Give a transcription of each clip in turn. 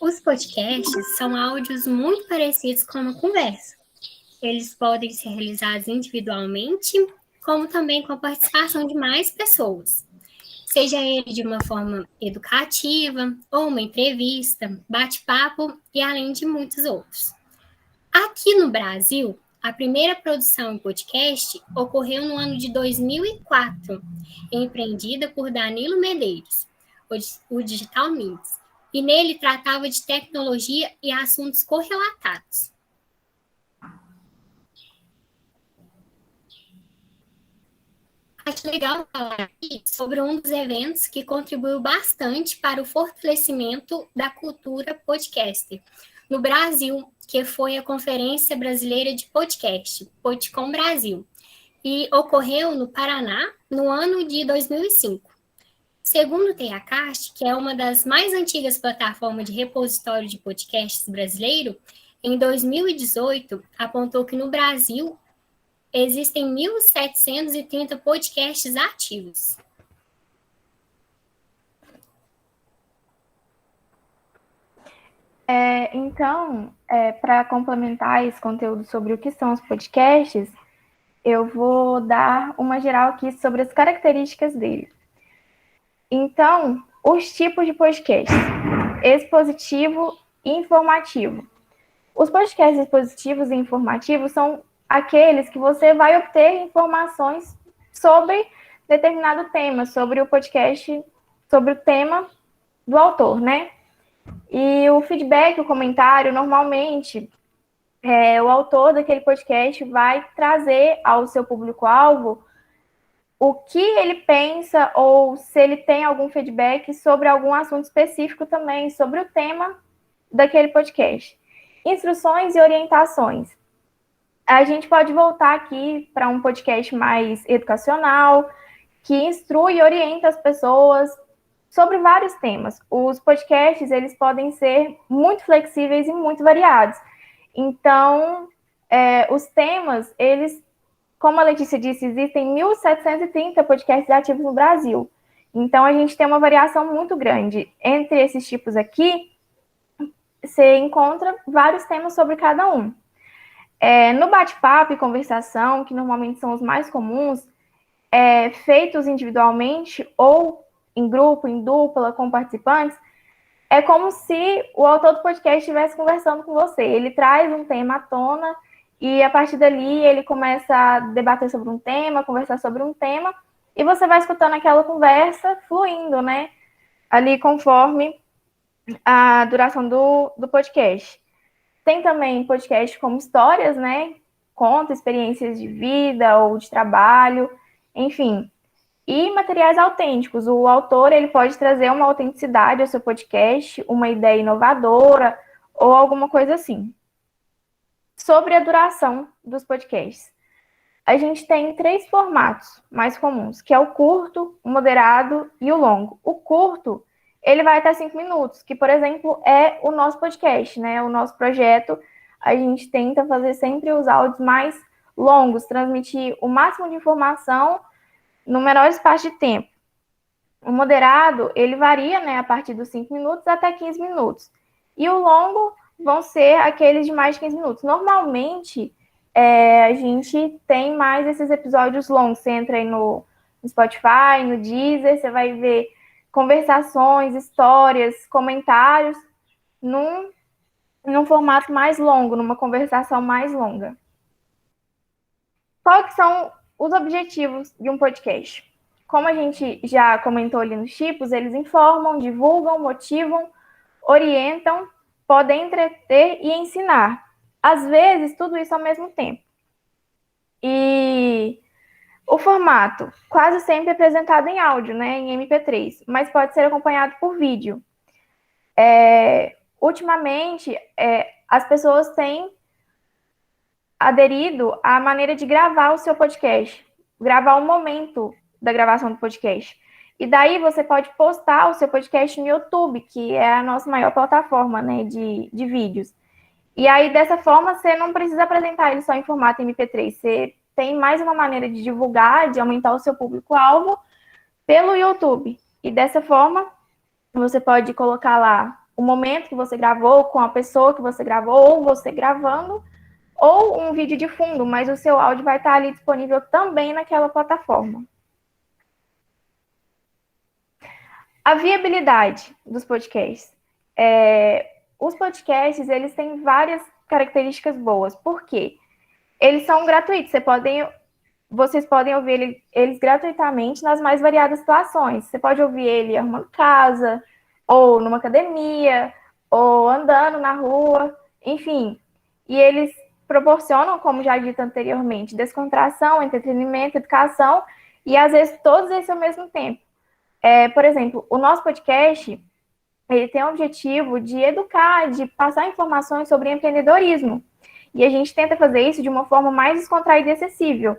Os podcasts são áudios muito parecidos com uma conversa. Eles podem ser realizados individualmente, como também com a participação de mais pessoas. Seja ele de uma forma educativa, ou uma entrevista, bate-papo e além de muitos outros. Aqui no Brasil, a primeira produção em podcast ocorreu no ano de 2004, empreendida por Danilo Medeiros, o Digital Minds, e nele tratava de tecnologia e assuntos correlatados. Acho legal falar aqui sobre um dos eventos que contribuiu bastante para o fortalecimento da cultura podcaster no Brasil, que foi a Conferência Brasileira de Podcast, Podcom Brasil, e ocorreu no Paraná no ano de 2005. Segundo o TheaCast, que é uma das mais antigas plataformas de repositório de podcasts brasileiro, em 2018 apontou que no Brasil existem 1.730 podcasts ativos. Então, para complementar esse conteúdo sobre o que são os podcasts, eu vou dar uma geral aqui sobre as características dele. Então, os tipos de podcast: expositivo e informativo. Os podcasts expositivos e informativos são aqueles que você vai obter informações sobre determinado tema, sobre o podcast, sobre o tema do autor, né? E o feedback, o comentário, normalmente, o autor daquele podcast vai trazer ao seu público-alvo o que ele pensa ou se ele tem algum feedback sobre algum assunto específico também, sobre o tema daquele podcast. Instruções e orientações. A gente pode voltar aqui para um podcast mais educacional, que instrui e orienta as pessoas sobre vários temas. Os podcasts, eles podem ser muito flexíveis e muito variados. Então, os temas, eles, como a Letícia disse, existem 1.730 podcasts ativos no Brasil. Então, a gente tem uma variação muito grande. Entre esses tipos aqui, você encontra vários temas sobre cada um. No bate-papo e conversação, que normalmente são os mais comuns, feitos individualmente ou em grupo, em dupla, com participantes, é como se o autor do podcast estivesse conversando com você. Ele traz um tema à tona e, a partir dali, ele começa a debater sobre um tema, conversar sobre um tema, e você vai escutando aquela conversa fluindo, né? Ali conforme a duração do podcast. Tem também podcast como histórias, né? Conta experiências de vida ou de trabalho, enfim. E materiais autênticos. O autor, ele pode trazer uma autenticidade ao seu podcast, uma ideia inovadora ou alguma coisa assim. Sobre a duração dos podcasts. A gente tem 3 formatos mais comuns, que é o curto, o moderado e o longo. O curto, ele vai até 5 minutos, que, por exemplo, é o nosso podcast, né? O nosso projeto, a gente tenta fazer sempre os áudios mais longos, transmitir o máximo de informação no menor espaço de tempo. O moderado, ele varia, né, a partir dos 5 minutos até 15 minutos. E o longo vão ser aqueles de mais de 15 minutos. Normalmente, a gente tem mais esses episódios longos. Você entra aí no Spotify, no Deezer, você vai ver conversações, histórias, comentários num formato mais longo, numa conversação mais longa. Quais são os objetivos de um podcast? Como a gente já comentou ali nos tipos, eles informam, divulgam, motivam, orientam, podem entreter e ensinar. Às vezes, tudo isso ao mesmo tempo. E o formato, quase sempre apresentado em áudio, né, em MP3, mas pode ser acompanhado por vídeo. Ultimamente, as pessoas têm aderido à maneira de gravar o seu podcast, gravar o momento da gravação do podcast. E daí você pode postar o seu podcast no YouTube, que é a nossa maior plataforma, né, de vídeos. E aí, dessa forma, você não precisa apresentar ele só em formato MP3. Você tem mais uma maneira de divulgar, de aumentar o seu público-alvo pelo YouTube. E dessa forma, você pode colocar lá o momento que você gravou, com a pessoa que você gravou, ou você gravando, ou um vídeo de fundo, mas o seu áudio vai estar ali disponível também naquela plataforma. A viabilidade dos podcasts. Os podcasts, eles têm várias características boas. Por quê? Eles são gratuitos. Vocês podem ouvir eles gratuitamente nas mais variadas situações. Você pode ouvir ele arrumando casa, ou numa academia, ou andando na rua, enfim. E eles proporcionam, como já dito anteriormente, descontração, entretenimento, educação, e às vezes todos esses ao mesmo tempo. Por exemplo, o nosso podcast, ele tem o objetivo de educar, de passar informações sobre empreendedorismo. E a gente tenta fazer isso de uma forma mais descontraída e acessível.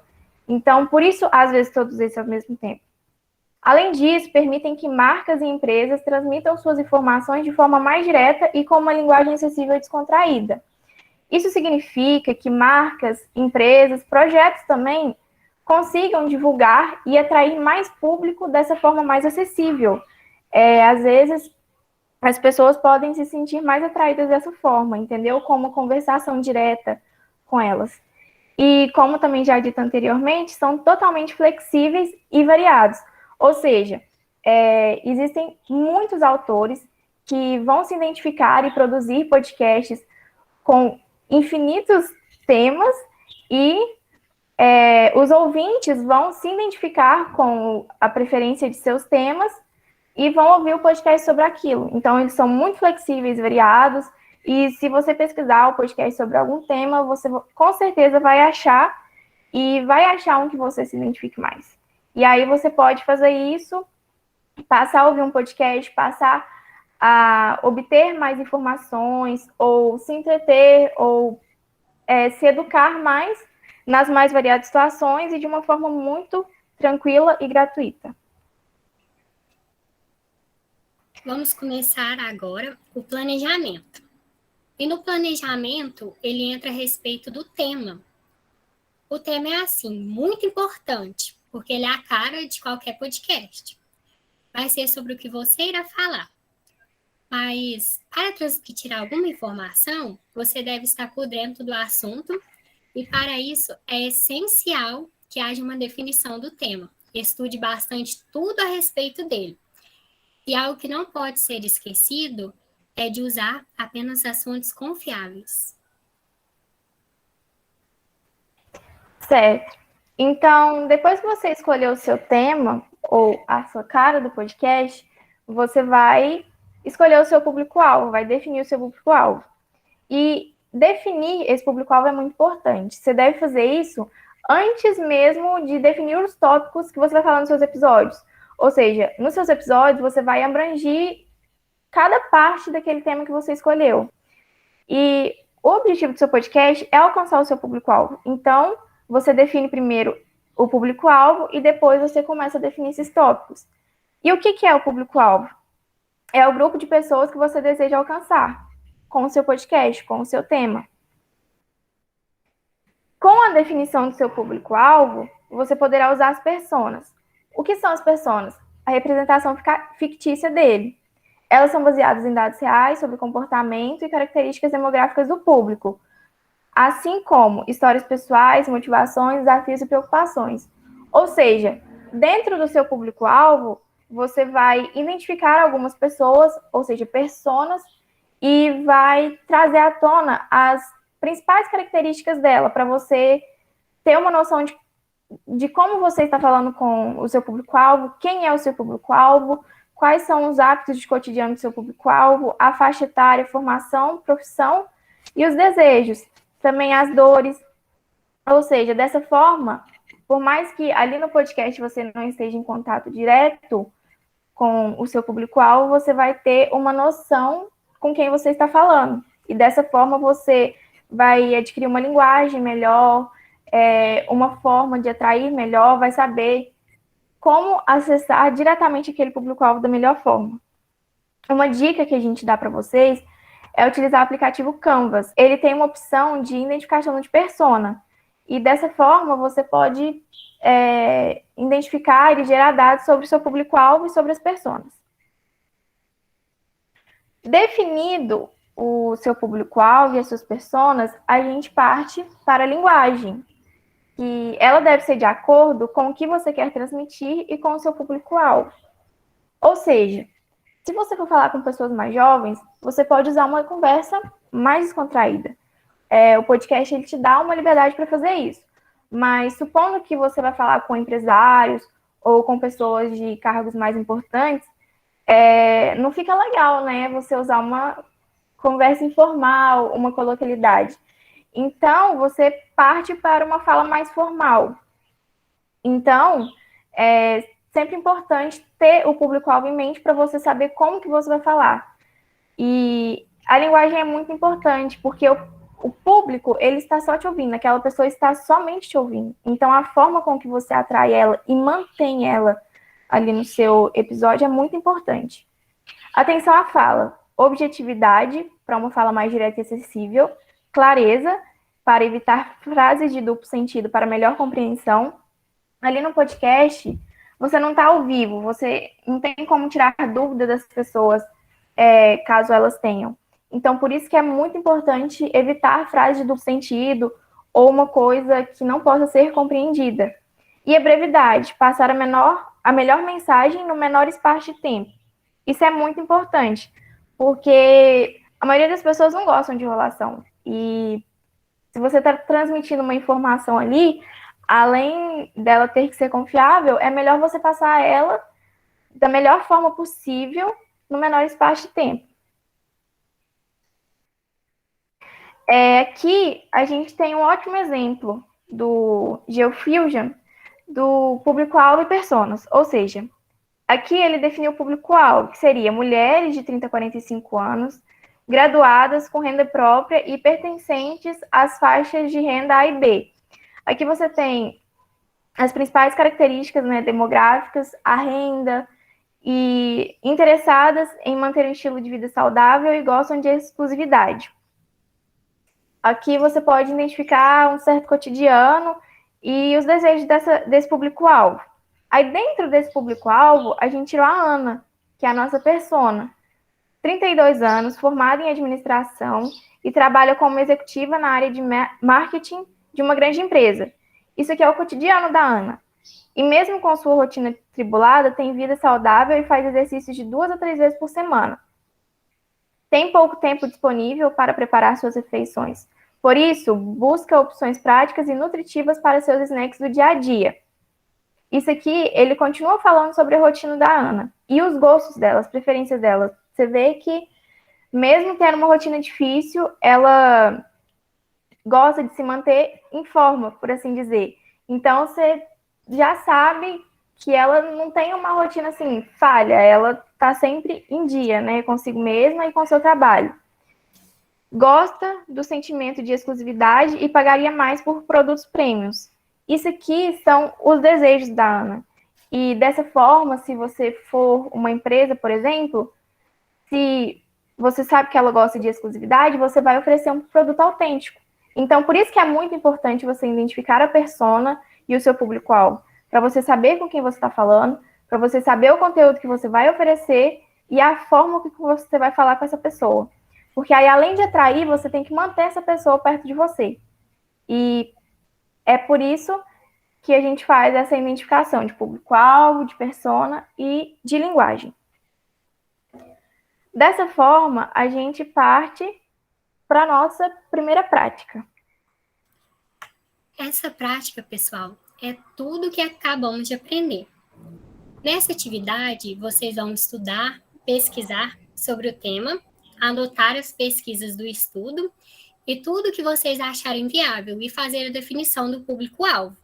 Então, por isso, às vezes, todos esses ao mesmo tempo. Além disso, permitem que marcas e empresas transmitam suas informações de forma mais direta e com uma linguagem acessível e descontraída. Isso significa que marcas, empresas, projetos também consigam divulgar e atrair mais público dessa forma mais acessível. Às vezes, as pessoas podem se sentir mais atraídas dessa forma, entendeu? Com uma conversação direta com elas. E, como também já dito anteriormente, são totalmente flexíveis e variados. Ou seja, existem muitos autores que vão se identificar e produzir podcasts com infinitos temas e os ouvintes vão se identificar com a preferência de seus temas e vão ouvir o podcast sobre aquilo. Então, eles são muito flexíveis, variados, e se você pesquisar o podcast sobre algum tema, você com certeza vai achar, e vai achar um que você se identifique mais. E aí você pode fazer isso, passar a ouvir um podcast, passar a obter mais informações, ou se entreter, ou se educar mais nas mais variadas situações e de uma forma muito tranquila e gratuita. Vamos começar agora o planejamento. E no planejamento, ele entra a respeito do tema. O tema é, assim, muito importante, porque ele é a cara de qualquer podcast. Vai ser sobre o que você irá falar. Mas, para transmitir alguma informação, você deve estar por dentro do assunto, e para isso é essencial que haja uma definição do tema. Estude bastante tudo a respeito dele. E algo que não pode ser esquecido é de usar apenas as fontes confiáveis. Certo. Então, depois que você escolheu o seu tema ou a sua cara do podcast, você vai escolher o seu público-alvo, vai definir o seu público-alvo. E definir esse público-alvo é muito importante. Você deve fazer isso antes mesmo de definir os tópicos que você vai falar nos seus episódios. Ou seja, nos seus episódios, você vai abranger cada parte daquele tema que você escolheu. E o objetivo do seu podcast é alcançar o seu público-alvo. Então, você define primeiro o público-alvo e depois você começa a definir esses tópicos. E o que é o público-alvo? É o grupo de pessoas que você deseja alcançar com o seu podcast, com o seu tema. Com a definição do seu público-alvo, você poderá usar as personas. O que são as personas? A representação fictícia dele. Elas são baseadas em dados reais sobre comportamento e características demográficas do público, assim como histórias pessoais, motivações, desafios e preocupações. Ou seja, dentro do seu público-alvo, você vai identificar algumas pessoas, ou seja, personas, e vai trazer à tona as principais características dela, para você ter uma noção de como você está falando com o seu público-alvo, quem é o seu público-alvo, quais são os hábitos de cotidiano do seu público-alvo, a faixa etária, formação, profissão e os desejos, também as dores. Ou seja, dessa forma, por mais que ali no podcast você não esteja em contato direto com o seu público-alvo, você vai ter uma noção com quem você está falando. E dessa forma você vai adquirir uma linguagem melhor, uma forma de atrair melhor, vai saber como acessar diretamente aquele público-alvo da melhor forma. Uma dica que a gente dá para vocês é utilizar o aplicativo Canvas. Ele tem uma opção de identificação de persona. E dessa forma você pode identificar e gerar dados sobre o seu público-alvo e sobre as personas. Definido o seu público-alvo e as suas personas, a gente parte para a linguagem, que ela deve ser de acordo com o que você quer transmitir e com o seu público-alvo. Ou seja, se você for falar com pessoas mais jovens, você pode usar uma conversa mais descontraída. O podcast ele te dá uma liberdade para fazer isso. Mas supondo que você vai falar com empresários ou com pessoas de cargos mais importantes, não fica legal, né? Você usar uma conversa informal, uma coloquialidade. Então, você parte para uma fala mais formal. Então, é sempre importante ter o público-alvo em mente para você saber como que você vai falar. E a linguagem é muito importante, porque o público, ele está só te ouvindo, aquela pessoa está somente te ouvindo. Então, a forma com que você atrai ela e mantém ela ali no seu episódio é muito importante. Atenção à fala, objetividade, para uma fala mais direta e acessível, clareza, para evitar frases de duplo sentido para melhor compreensão. Ali no podcast, você não está ao vivo, você não tem como tirar dúvida das pessoas, caso elas tenham. Então, por isso que é muito importante evitar frases de duplo sentido ou uma coisa que não possa ser compreendida. E a brevidade, passar a melhor mensagem no menor espaço de tempo. Isso é muito importante, porque a maioria das pessoas não gostam de enrolação. E se você está transmitindo uma informação ali, além dela ter que ser confiável, é melhor você passar ela da melhor forma possível no menor espaço de tempo. Aqui a gente tem um ótimo exemplo do GeoFusion, do público-alvo e personas. Ou seja, aqui ele definiu o público-alvo, que seria mulheres de 30 a 45 anos, graduadas com renda própria e pertencentes às faixas de renda A e B. Aqui você tem as principais características, né, demográficas, a renda, e interessadas em manter um estilo de vida saudável e gostam de exclusividade. Aqui você pode identificar um certo cotidiano e os desejos desse público-alvo. Aí dentro desse público-alvo, a gente tirou a Ana, que é a nossa persona. 32 anos, formada em administração e trabalha como executiva na área de marketing de uma grande empresa. Isso aqui é o cotidiano da Ana. E mesmo com sua rotina tribulada, tem vida saudável e faz exercícios de 2 a 3 vezes por semana. Tem pouco tempo disponível para preparar suas refeições. Por isso, busca opções práticas e nutritivas para seus snacks do dia a dia. Isso aqui, ele continua falando sobre a rotina da Ana e os gostos dela, as preferências dela. Você vê que, mesmo tendo uma rotina difícil, ela gosta de se manter em forma, por assim dizer. Então, você já sabe que ela não tem uma rotina assim, falha, ela tá sempre em dia, né, consigo mesma e com seu trabalho. Gosta do sentimento de exclusividade e pagaria mais por produtos premiums. Isso aqui são os desejos da Ana. E dessa forma, se você for uma empresa, por exemplo, se você sabe que ela gosta de exclusividade, você vai oferecer um produto autêntico. Então, por isso que é muito importante você identificar a persona e o seu público-alvo, para você saber com quem você está falando, para você saber o conteúdo que você vai oferecer e a forma que você vai falar com essa pessoa. Porque aí, além de atrair, você tem que manter essa pessoa perto de você. E é por isso que a gente faz essa identificação de público-alvo, de persona e de linguagem. Dessa forma, a gente parte para a nossa primeira prática. Essa prática, pessoal, é tudo que acabamos de aprender. Nessa atividade, vocês vão estudar, pesquisar sobre o tema, anotar as pesquisas do estudo e tudo que vocês acharem viável e fazer a definição do público-alvo.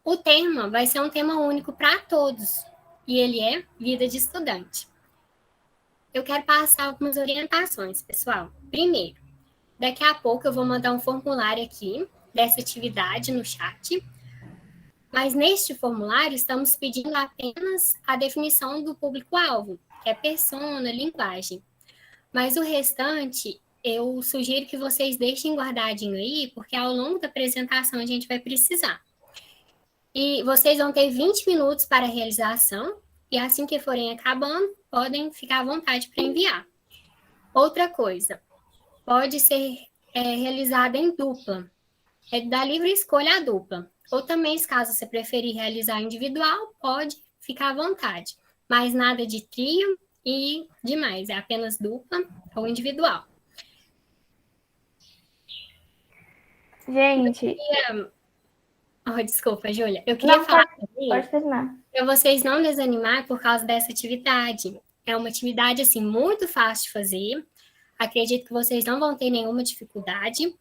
O tema vai ser um tema único para todos e ele é vida de estudante. Eu quero passar algumas orientações, pessoal. Primeiro, daqui a pouco eu vou mandar um formulário aqui dessa atividade no chat, mas neste formulário estamos pedindo apenas a definição do público-alvo, que é persona, linguagem. Mas o restante, eu sugiro que vocês deixem guardadinho aí, porque ao longo da apresentação a gente vai precisar. E vocês vão ter 20 minutos para a realização, e assim que forem acabando, podem ficar à vontade para enviar. Outra coisa, pode ser realizada em dupla. É da livre escolha a dupla. Ou também, se caso você preferir realizar individual, pode ficar à vontade. Mas nada de trio e demais, é apenas dupla ou individual. Gente, Oh, desculpa, Júlia. Eu queria não falar pode também terminar. para vocês não desanimarem por causa dessa atividade. É uma atividade assim muito fácil de fazer. Acredito que vocês não vão ter nenhuma dificuldade.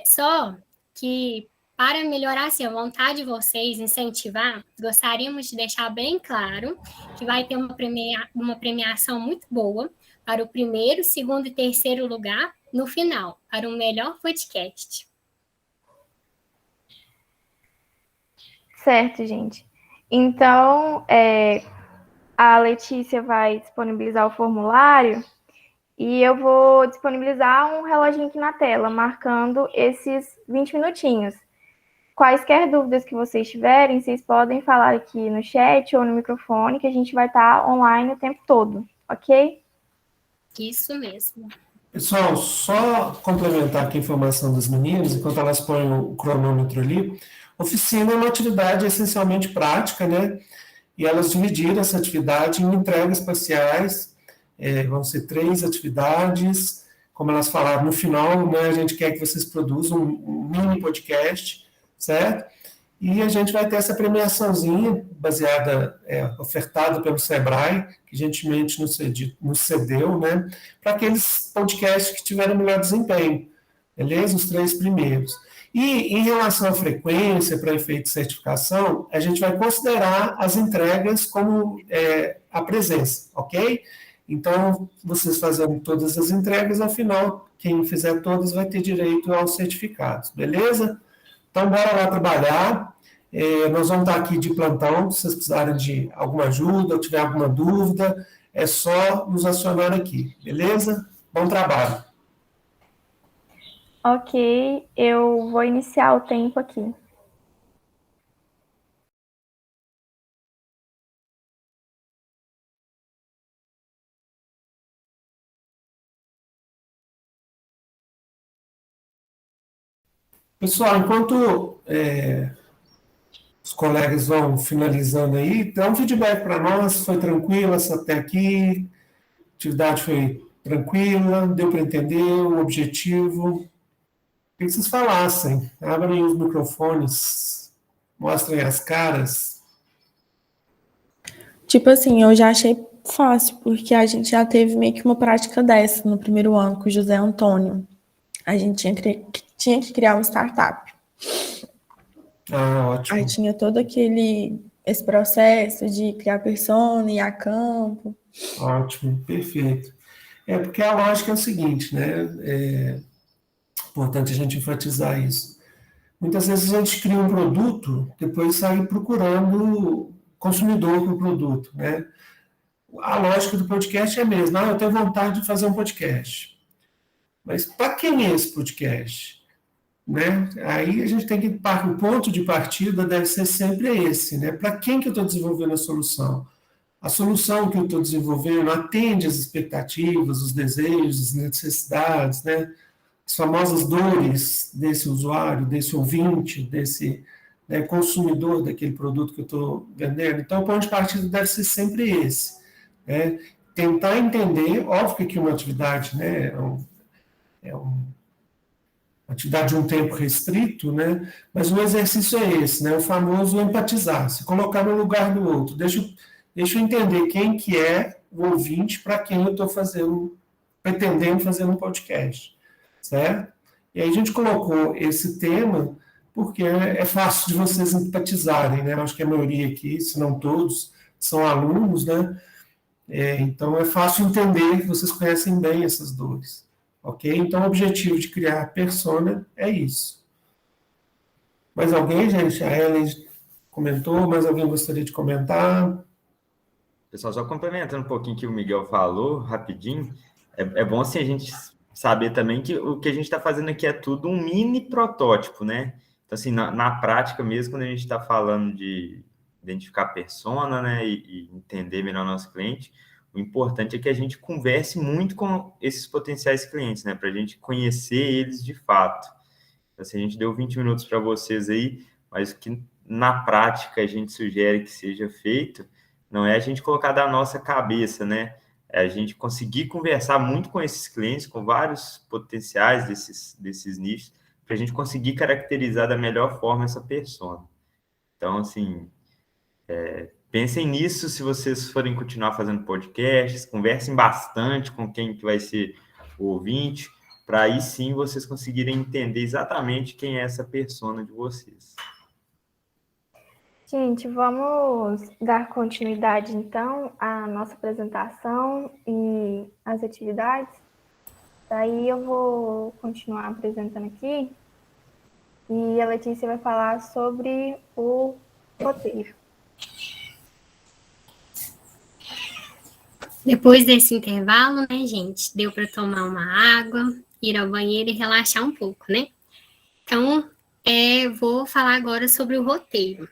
Só que para melhorar assim, a vontade de vocês, incentivar, gostaríamos de deixar bem claro que vai ter uma premiação muito boa para o primeiro, segundo e terceiro lugar no final, para o melhor podcast. Certo, gente. Então, a Letícia vai disponibilizar o formulário e eu vou disponibilizar um reloginho aqui na tela, marcando esses 20 minutinhos. Quaisquer dúvidas que vocês tiverem, vocês podem falar aqui no chat ou no microfone, que a gente vai estar online o tempo todo, ok? Isso mesmo. Pessoal, só complementar aqui a informação das meninas, enquanto elas põem o cronômetro ali, oficina é uma atividade essencialmente prática, né? E elas dividiram essa atividade em entregas parciais, vão ser 3 atividades, como elas falaram, no final, né, a gente quer que vocês produzam um mini podcast, certo? E a gente vai ter essa premiaçãozinha baseada, ofertada pelo Sebrae, que gentilmente nos cedeu, né, para aqueles podcasts que tiveram melhor desempenho, beleza? Os 3 primeiros. E em relação à frequência, para efeito de certificação, a gente vai considerar as entregas como a presença, ok? Então, vocês fazendo todas as entregas, ao final, quem fizer todas vai ter direito aos certificados, beleza? Então, bora lá trabalhar. Nós vamos estar aqui de plantão, se vocês precisarem de alguma ajuda ou tiver alguma dúvida, é só nos acionar aqui, beleza? Bom trabalho. Ok, eu vou iniciar o tempo aqui. Pessoal, enquanto os colegas vão finalizando aí, dá um feedback para nós, foi tranquila até aqui, a atividade foi tranquila, deu para entender o objetivo. Queria que vocês falassem, abrem os microfones, mostrem as caras. Tipo assim, eu já achei fácil, porque a gente já teve meio que uma prática dessa no primeiro ano com o José Antônio. A gente tinha que criar uma startup. Ah, ótimo. Aí tinha todo esse processo de criar persona, ir a campo. Ótimo, perfeito. Porque a lógica é o seguinte, né? É importante a gente enfatizar isso. Muitas vezes a gente cria um produto, depois sai procurando consumidor para o produto, né? A lógica do podcast é a mesma. Eu tenho vontade de fazer um podcast. Mas para quem é esse podcast? Né? Aí a gente tem que o ponto de partida deve ser sempre esse, né? Para quem que eu estou desenvolvendo a solução? A solução que eu estou desenvolvendo atende às expectativas, os desejos, as necessidades, né? As famosas dores desse usuário, desse ouvinte, desse consumidor daquele produto que eu estou vendendo. Então, o ponto de partida deve ser sempre esse, né? Tentar entender, óbvio que aqui uma atividade, né, uma atividade de um tempo restrito, né? Mas o exercício é esse, né? O famoso empatizar, se colocar no lugar do outro. Deixa eu entender quem que é o ouvinte para quem eu estou pretendendo fazer um podcast, certo? E aí a gente colocou esse tema porque é fácil de vocês empatizarem, né? Eu acho que a maioria aqui, se não todos, são alunos, né? Então é fácil entender que vocês conhecem bem essas dores. Ok? Então, o objetivo de criar a persona é isso. Mais alguém, gente? A Ellen comentou, mais alguém gostaria de comentar? Pessoal, só complementando um pouquinho o que o Miguel falou, rapidinho, é bom assim a gente saber também que o que a gente está fazendo aqui é tudo um mini protótipo, né? Então, assim, na prática mesmo, quando a gente está falando de identificar a persona, né, e entender melhor o nosso cliente, O importante é que a gente converse muito com esses potenciais clientes, né? Para a gente conhecer eles de fato. Assim, a gente deu 20 minutos para vocês aí, mas o que na prática a gente sugere que seja feito não é a gente colocar da nossa cabeça, né? É a gente conseguir conversar muito com esses clientes, com vários potenciais desses nichos, para a gente conseguir caracterizar da melhor forma essa persona. Então, assim, pensem nisso se vocês forem continuar fazendo podcasts, conversem bastante com quem que vai ser o ouvinte, para aí sim vocês conseguirem entender exatamente quem é essa persona de vocês. Gente, vamos dar continuidade, então, à nossa apresentação e às atividades. Daí eu vou continuar apresentando aqui e a Letícia vai falar sobre o roteiro. Depois desse intervalo, né, gente, deu para tomar uma água, ir ao banheiro e relaxar um pouco, né? Então, vou falar agora sobre o roteiro.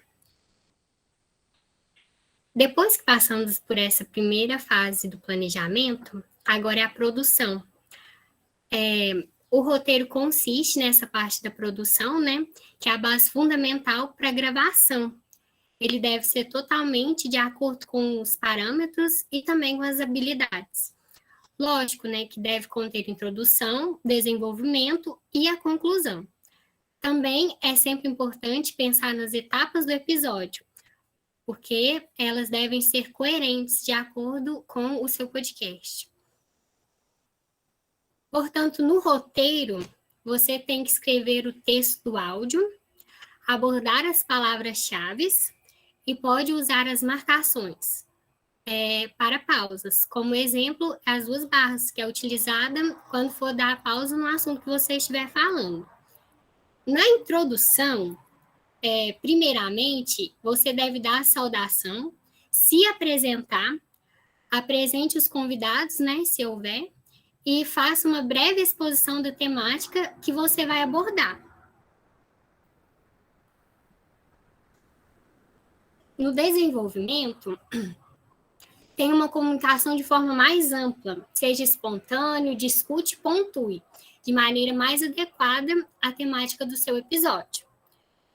Depois que passamos por essa primeira fase do planejamento, agora é a produção. O roteiro consiste nessa parte da produção, né, que é a base fundamental para a gravação. Ele deve ser totalmente de acordo com os parâmetros e também com as habilidades. Lógico, né, que deve conter introdução, desenvolvimento e a conclusão. Também é sempre importante pensar nas etapas do episódio, porque elas devem ser coerentes de acordo com o seu podcast. Portanto, no roteiro, você tem que escrever o texto do áudio, abordar as palavras-chave e pode usar as marcações para pausas. Como exemplo, as 2 barras, que é utilizada quando for dar pausa no assunto que você estiver falando. Na introdução, primeiramente, você deve dar a saudação, se apresentar, apresente os convidados, né, se houver, e faça uma breve exposição da temática que você vai abordar. No desenvolvimento, tem uma comunicação de forma mais ampla, seja espontâneo, discute, pontue, de maneira mais adequada à temática do seu episódio.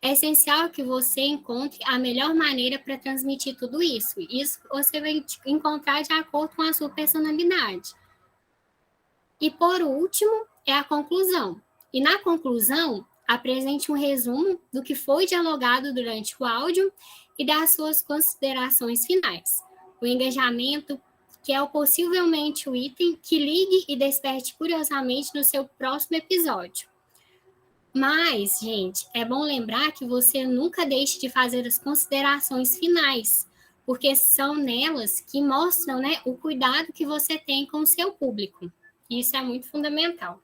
É essencial que você encontre a melhor maneira para transmitir tudo isso. Isso você vai encontrar de acordo com a sua personalidade. E, por último, é a conclusão. E, na conclusão, apresente um resumo do que foi dialogado durante o áudio e das suas considerações finais. O engajamento, que é possivelmente o item que ligue e desperte curiosamente no seu próximo episódio. Mas, gente, é bom lembrar que você nunca deixe de fazer as considerações finais, porque são nelas que mostram, né, o cuidado que você tem com o seu público. Isso é muito fundamental.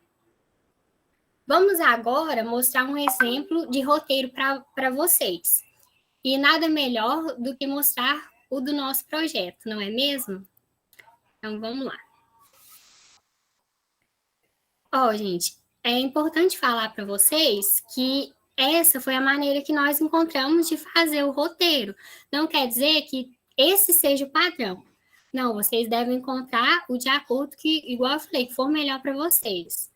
Vamos agora mostrar um exemplo de roteiro para vocês. E nada melhor do que mostrar o do nosso projeto, não é mesmo? Então, vamos lá. Gente, é importante falar para vocês que essa foi a maneira que nós encontramos de fazer o roteiro. Não quer dizer que esse seja o padrão. Não, vocês devem encontrar o de acordo que, igual eu falei, que for melhor para vocês.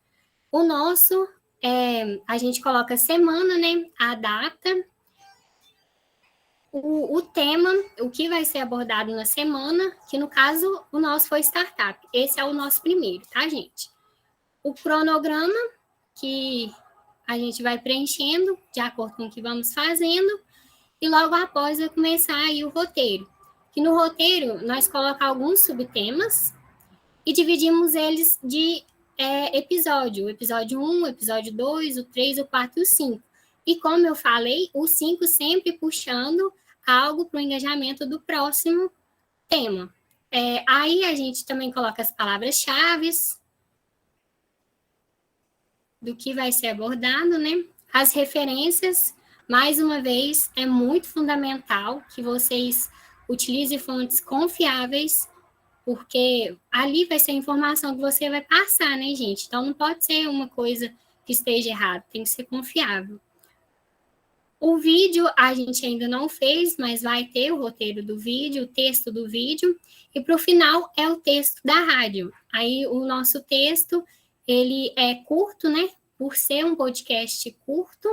O nosso, a gente coloca a semana, né? A data, o tema, o que vai ser abordado na semana, que no caso, o nosso foi startup. Esse é o nosso primeiro, tá, gente? O cronograma, que a gente vai preenchendo de acordo com o que vamos fazendo, e logo após vai começar aí o roteiro. Que no roteiro nós colocamos alguns subtemas e dividimos eles de episódio. O episódio 1, o episódio 2, o 3, o 4 e o 5. E como eu falei, o 5 sempre puxando algo para o engajamento do próximo tema. Aí a gente também coloca as palavras-chave do que vai ser abordado, né? As referências, mais uma vez, é muito fundamental que vocês utilizem fontes confiáveis, porque ali vai ser a informação que você vai passar, né, gente? Então, não pode ser uma coisa que esteja errada, tem que ser confiável. O vídeo a gente ainda não fez, mas vai ter o roteiro do vídeo, o texto do vídeo, e para o final é o texto da rádio. Aí o nosso texto, ele é curto, né? Por ser um podcast curto,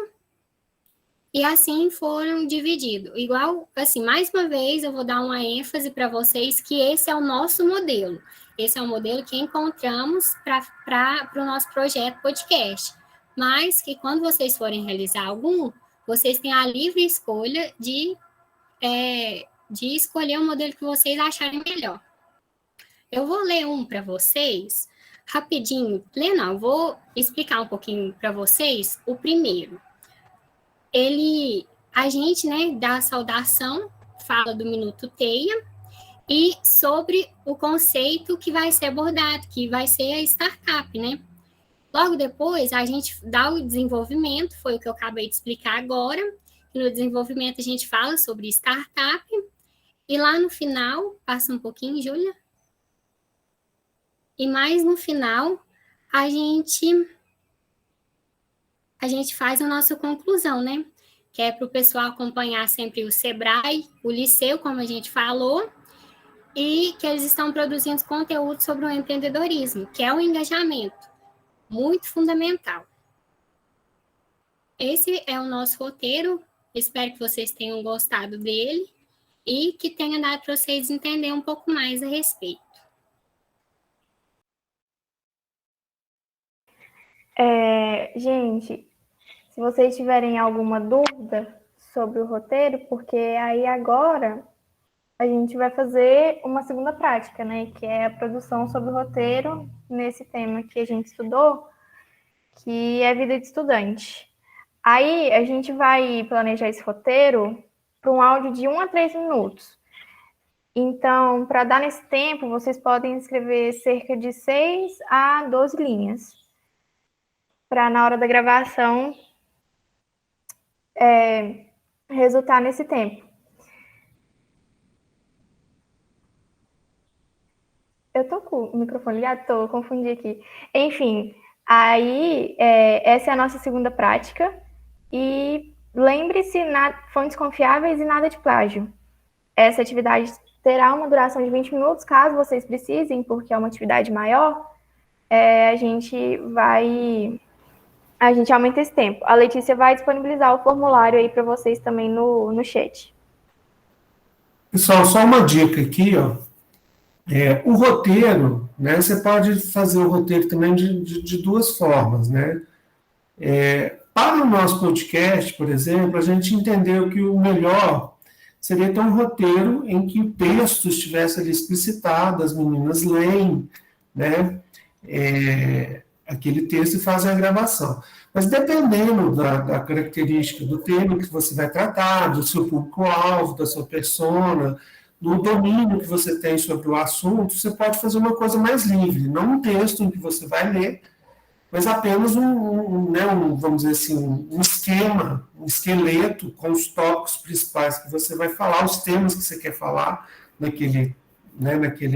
e assim foram divididos. Igual, assim, mais uma vez eu vou dar uma ênfase para vocês que esse é o nosso modelo. Esse é o modelo que encontramos para o nosso projeto podcast. Mas que quando vocês forem realizar algum, vocês têm a livre escolha de escolher o modelo que vocês acharem melhor. Eu vou ler um para vocês, rapidinho. Não, eu vou explicar um pouquinho para vocês o primeiro. A gente, né, dá a saudação, fala do Minuto Teia, e sobre o conceito que vai ser abordado, que vai ser a startup, né? Logo depois, a gente dá o desenvolvimento, foi o que eu acabei de explicar agora. E no desenvolvimento, a gente fala sobre startup. E lá no final, passa um pouquinho, Júlia. E mais no final, a gente faz a nossa conclusão, né? Que é para o pessoal acompanhar sempre o Sebrae, o Liceu, como a gente falou, e que eles estão produzindo conteúdo sobre o empreendedorismo, que é o engajamento. Muito fundamental. Esse é o nosso roteiro. Espero que vocês tenham gostado dele e que tenha dado para vocês entenderem um pouco mais a respeito. Gente, se vocês tiverem alguma dúvida sobre o roteiro, porque aí agora a gente vai fazer uma segunda prática, né? Que é a produção sobre o roteiro nesse tema que a gente estudou, que é vida de estudante. Aí a gente vai planejar esse roteiro para um áudio de 1 a 3 minutos. Então, para dar nesse tempo, vocês podem escrever cerca de 6 a 12 linhas, para na hora da gravação resultar nesse tempo. Eu tô com o microfone ligado? Tô, confundi aqui. Enfim, aí essa é a nossa segunda prática. E lembre-se, fontes confiáveis e nada de plágio. Essa atividade terá uma duração de 20 minutos, caso vocês precisem, porque é uma atividade maior, a gente aumenta esse tempo. A Letícia vai disponibilizar o formulário aí para vocês também no chat. Pessoal, só uma dica aqui, ó. O roteiro, né? Você pode fazer o roteiro também de duas formas, né? Para o nosso podcast, por exemplo, a gente entendeu que o melhor seria ter um roteiro em que o texto estivesse ali explicitado, as meninas leem, né? Aquele texto e fazem a gravação. Mas dependendo da característica do tema que você vai tratar, do seu público-alvo, da sua persona, do domínio que você tem sobre o assunto, você pode fazer uma coisa mais livre, não um texto em que você vai ler, mas apenas vamos dizer assim, um esquema, um esqueleto com os tópicos principais que você vai falar, os temas que você quer falar naquele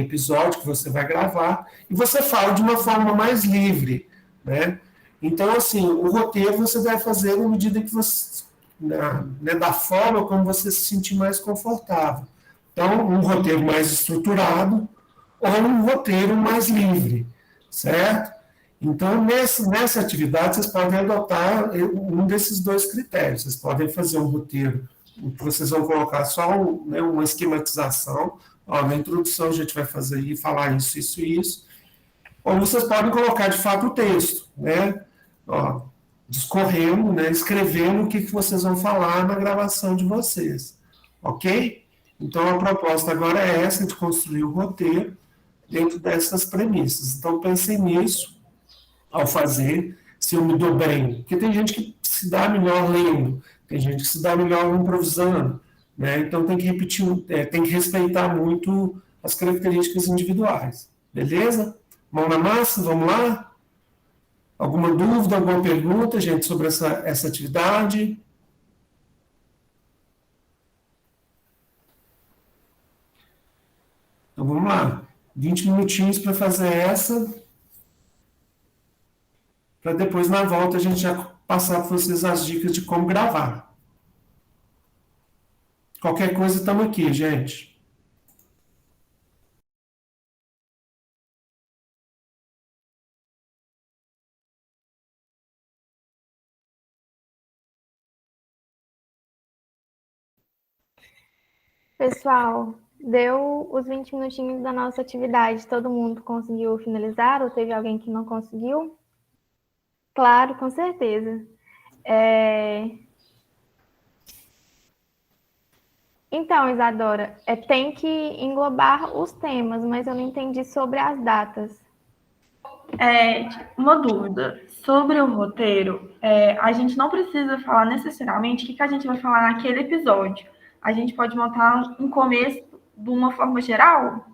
episódio que você vai gravar, e você fala de uma forma mais livre, né? Então, assim, o roteiro você vai fazer na medida que você, da forma como você se sentir mais confortável. Então, um roteiro mais estruturado ou um roteiro mais livre, certo? Então, nessa atividade, vocês podem adotar um desses dois critérios. Vocês podem fazer um roteiro em que vocês vão colocar só uma esquematização. Na introdução a gente vai fazer e falar isso, isso e isso. Ou vocês podem colocar, de fato, o texto, né? Discorrendo, né? Escrevendo o que vocês vão falar na gravação de vocês. Ok? Então, a proposta agora é essa, de construir o roteiro dentro dessas premissas. Então, pensem nisso ao fazer, se eu me dou bem. Porque tem gente que se dá melhor lendo, tem gente que se dá melhor improvisando, né? Então, tem que repetir, tem que respeitar muito as características individuais. Beleza? Mão na massa, vamos lá? Alguma dúvida, alguma pergunta, gente, sobre essa atividade? Então, vamos lá. 20 minutinhos para fazer essa, para depois, na volta, a gente já passar para vocês as dicas de como gravar. Qualquer coisa, estamos aqui, gente. Pessoal, deu os 20 minutinhos da nossa atividade. Todo mundo conseguiu finalizar ou teve alguém que não conseguiu? Claro, com certeza. Então, Isadora, tem que englobar os temas, mas eu não entendi sobre as datas. Uma dúvida sobre o roteiro. A gente não precisa falar necessariamente o que a gente vai falar naquele episódio. A gente pode montar um começo de uma forma geral?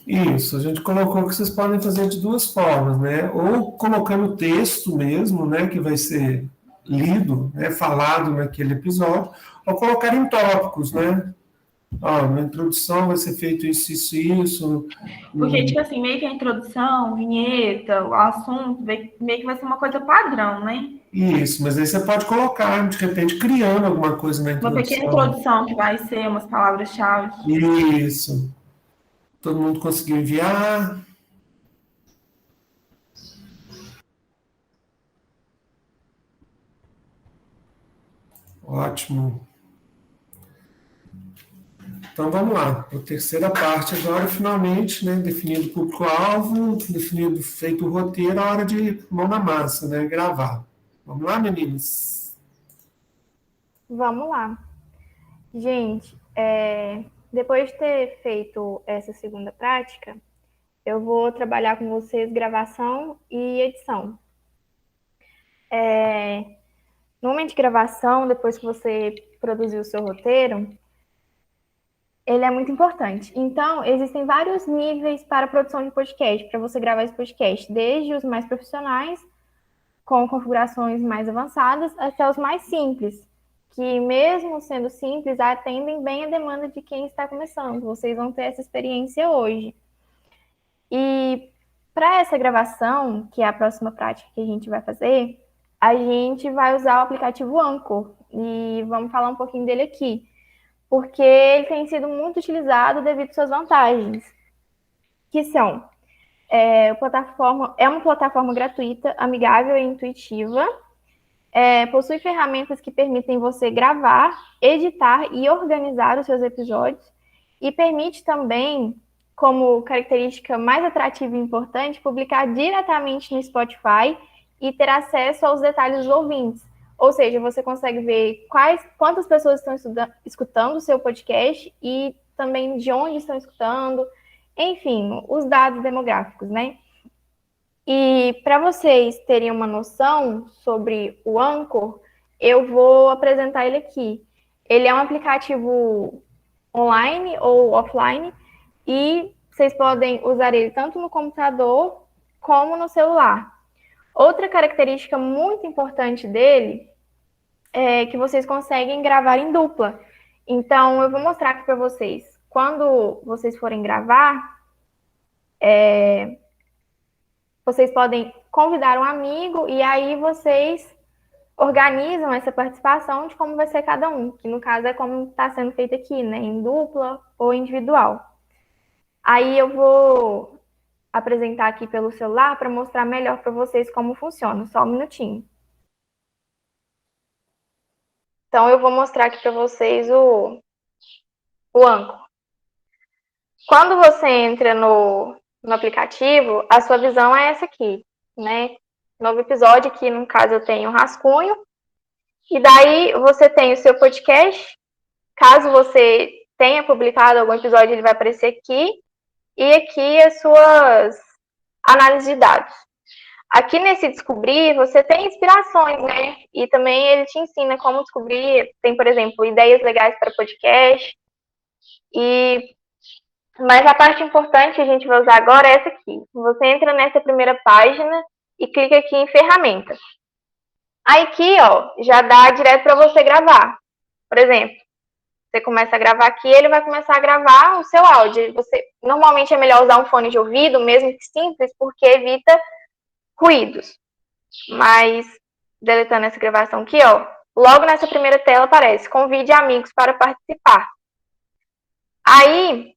Isso, a gente colocou que vocês podem fazer de duas formas, né? Ou colocando texto mesmo, né, que vai ser lido, né, falado naquele episódio, ou colocar em tópicos, né? Na introdução vai ser feito isso, isso, isso. Porque, tipo assim, meio que a introdução, vinheta, o assunto, meio que vai ser uma coisa padrão, né? Isso, mas aí você pode colocar, de repente, criando alguma coisa na Uma pequena introdução. introdução que vai ser umas palavras-chave. Isso. Todo mundo conseguiu enviar? Ótimo. Então vamos lá. A terceira parte agora, finalmente, né? Definido o público-alvo, definido, feito o roteiro, a hora de mão na massa, né? Gravar. Vamos lá, meninas? Vamos lá. Gente, depois de ter feito essa segunda prática, eu vou trabalhar com vocês gravação e edição. No momento de gravação, depois que você produzir o seu roteiro, ele é muito importante. Então, existem vários níveis para a produção de podcast, para você gravar esse podcast, desde os mais profissionais, com configurações mais avançadas, até os mais simples, que mesmo sendo simples, atendem bem a demanda de quem está começando. Vocês vão ter essa experiência hoje. E para essa gravação, que é a próxima prática que a gente vai fazer, a gente vai usar o aplicativo Anchor. E vamos falar um pouquinho dele aqui, porque ele tem sido muito utilizado devido às suas vantagens, que são é uma plataforma gratuita, amigável e intuitiva, possui ferramentas que permitem você gravar, editar e organizar os seus episódios, e permite também, como característica mais atrativa e importante, publicar diretamente no Spotify e ter acesso aos detalhes dos ouvintes. Ou seja, você consegue ver quantas pessoas estão escutando o seu podcast e também de onde estão escutando, enfim, os dados demográficos, né? E para vocês terem uma noção sobre o Anchor, eu vou apresentar ele aqui. Ele é um aplicativo online ou offline e vocês podem usar ele tanto no computador como no celular. Outra característica muito importante dele é que vocês conseguem gravar em dupla. Então, eu vou mostrar aqui para vocês. Quando vocês forem gravar, vocês podem convidar um amigo e aí vocês organizam essa participação de como vai ser cada um, que no caso é como está sendo feito aqui, né? Em dupla ou individual. Aí eu vou apresentar aqui pelo celular para mostrar melhor para vocês como funciona. Só um minutinho. Então, eu vou mostrar aqui para vocês o Anchor. Quando você entra no aplicativo, a sua visão é essa aqui, né? Novo episódio, aqui no caso eu tenho um rascunho. E daí você tem o seu podcast. Caso você tenha publicado algum episódio, ele vai aparecer aqui. E aqui as suas análises de dados. Aqui nesse descobrir, você tem inspirações, né? E também ele te ensina como descobrir. Tem, por exemplo, ideias legais para podcast. Mas a parte importante que a gente vai usar agora é essa aqui. Você entra nessa primeira página e clica aqui em ferramentas. Aí aqui, ó, já dá direto para você gravar. Por exemplo, você começa a gravar aqui, ele vai começar a gravar o seu áudio. Normalmente é melhor usar um fone de ouvido, mesmo que simples, porque evita ruídos. Mas, deletando essa gravação aqui, ó, Logo nessa primeira tela aparece: convide amigos para participar. Aí,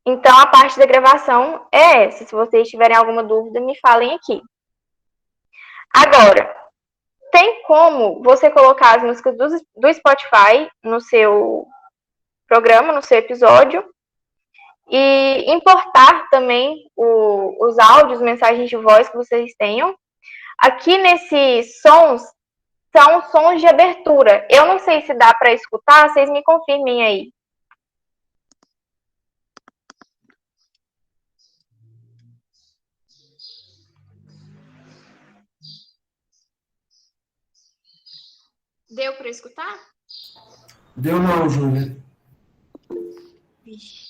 então a parte da gravação é essa. Se vocês tiverem alguma dúvida, me falem aqui. Agora, tem como você colocar as músicas do Spotify no seu programa, no seu episódio, e importar também os áudios, mensagens de voz que vocês tenham. Aqui nesses sons, são sons de abertura. Eu não sei se dá para escutar, vocês me confirmem aí. Deu para escutar? Deu não, Júlia. Vixe.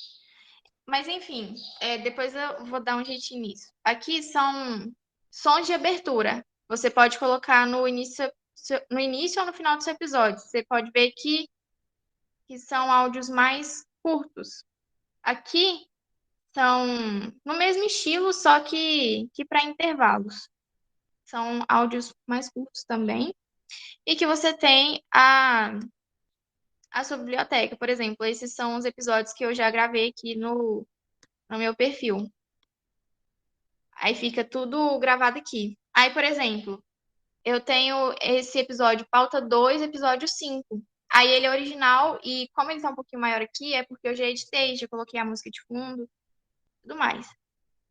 Mas, enfim, depois eu vou dar um jeitinho nisso. Aqui são sons de abertura. Você pode colocar no início ou no final do seu episódio. Você pode ver que são áudios mais curtos. Aqui são no mesmo estilo, só que para intervalos. São áudios mais curtos também. E que você tem a sua biblioteca. Por exemplo, esses são os episódios que eu já gravei aqui no meu perfil. Aí fica tudo gravado aqui. Aí, por exemplo, eu tenho esse episódio pauta 2, episódio 5. Aí ele é original e como ele tá um pouquinho maior aqui, é porque eu já editei, já coloquei a música de fundo, tudo mais.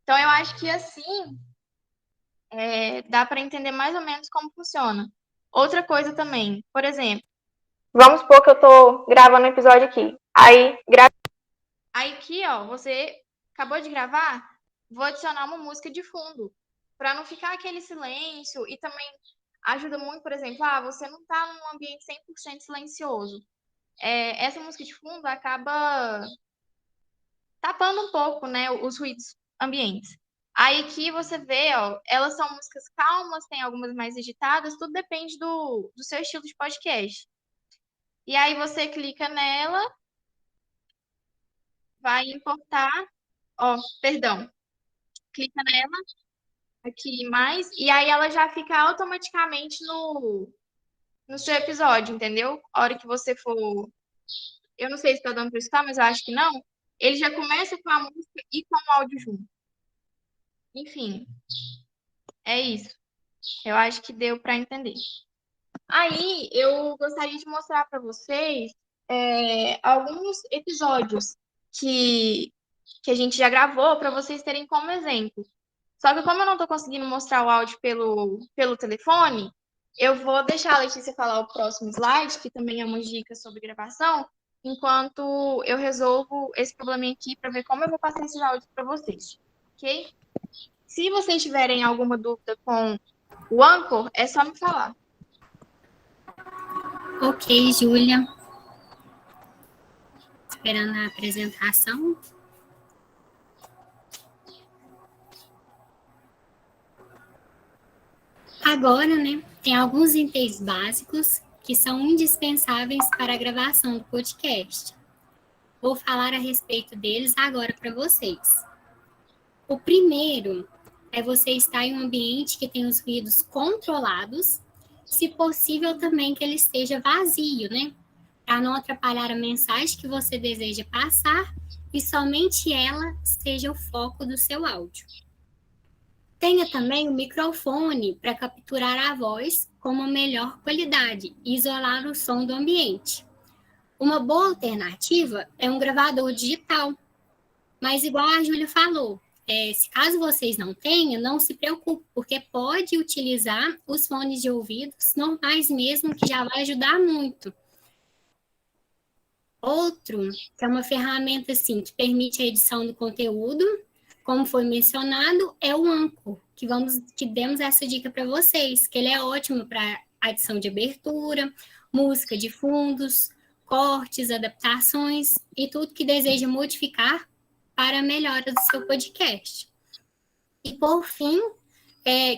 Então eu acho que assim dá para entender mais ou menos como funciona. Outra coisa também, por exemplo, vamos supor que eu tô gravando um episódio aqui. Aí aqui, ó, você acabou de gravar, vou adicionar uma música de fundo, para não ficar aquele silêncio, e também ajuda muito, por exemplo, você não tá num ambiente 100% silencioso. Essa música de fundo acaba tapando um pouco, né, os ruídos ambientes. Aí aqui você vê, ó, elas são músicas calmas, tem algumas mais agitadas, tudo depende do seu estilo de podcast. E aí você clica nela, vai importar, ó, perdão, clica nela, aqui mais, e aí ela já fica automaticamente no seu episódio, entendeu? A hora que você for. Eu não sei se tá dando pra escutar, mas eu acho que não. Ele já começa com a música e com o áudio junto. Enfim, é isso. Eu acho que deu para entender. Aí eu gostaria de mostrar para vocês alguns episódios que a gente já gravou para vocês terem como exemplo. Só que como eu não estou conseguindo mostrar o áudio pelo telefone, eu vou deixar a Letícia falar o próximo slide, que também é uma dica sobre gravação, enquanto eu resolvo esse probleminha aqui para ver como eu vou passar esses áudios para vocês, ok? Se vocês tiverem alguma dúvida com o Anchor, é só me falar. Ok, Júlia. Esperando a apresentação. Agora, né, tem alguns itens básicos que são indispensáveis para a gravação do podcast. Vou falar a respeito deles agora para vocês. O primeiro é você estar em um ambiente que tem os ruídos controlados, se possível também que ele esteja vazio, né? Para não atrapalhar a mensagem que você deseja passar e somente ela seja o foco do seu áudio. Tenha também o microfone para capturar a voz com uma melhor qualidade e isolar o som do ambiente. Uma boa alternativa é um gravador digital, mas igual a Júlia falou, se caso vocês não tenham, não se preocupe, porque pode utilizar os fones de ouvidos normais mesmo, que já vai ajudar muito. Outro, que é uma ferramenta assim, que permite a edição do conteúdo, como foi mencionado, é o Anchor, que demos essa dica para vocês, que ele é ótimo para adição de abertura, música de fundos, cortes, adaptações e tudo que deseja modificar para a melhora do seu podcast. E por fim,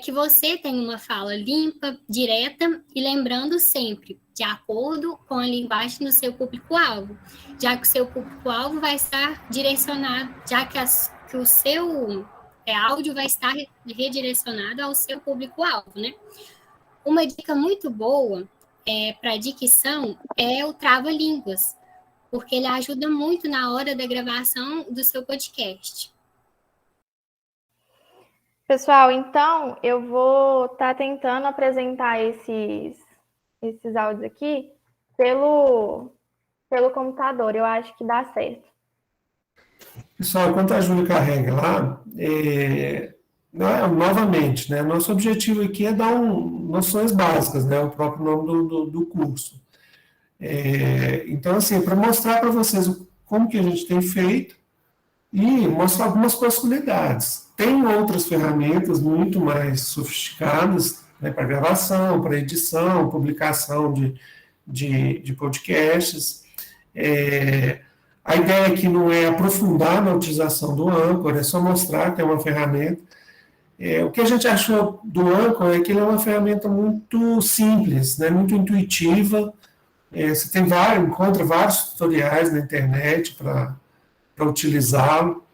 que você tenha uma fala limpa, direta e lembrando sempre, de acordo com a linguagem do seu público-alvo, já que o seu público-alvo vai estar direcionado, já que o seu áudio vai estar redirecionado ao seu público-alvo, né? Uma dica muito boa para dicção é o trava-línguas, porque ele ajuda muito na hora da gravação do seu podcast. Pessoal, então eu vou estar tentando apresentar esses áudios aqui pelo computador. Eu acho que dá certo. Pessoal, enquanto a Júlia carrega lá, novamente, né, nosso objetivo aqui é dar noções básicas, né, o próprio nome do curso. Então, assim, para mostrar para vocês como que a gente tem feito e mostrar algumas possibilidades. Tem outras ferramentas muito mais sofisticadas, né, para gravação, para edição, publicação de podcasts. A ideia aqui não é aprofundar na utilização do Anchor, é só mostrar que é uma ferramenta. O que a gente achou do Anchor é que ele é uma ferramenta muito simples, né, muito intuitiva. Você encontra vários tutoriais na internet para utilizá-lo.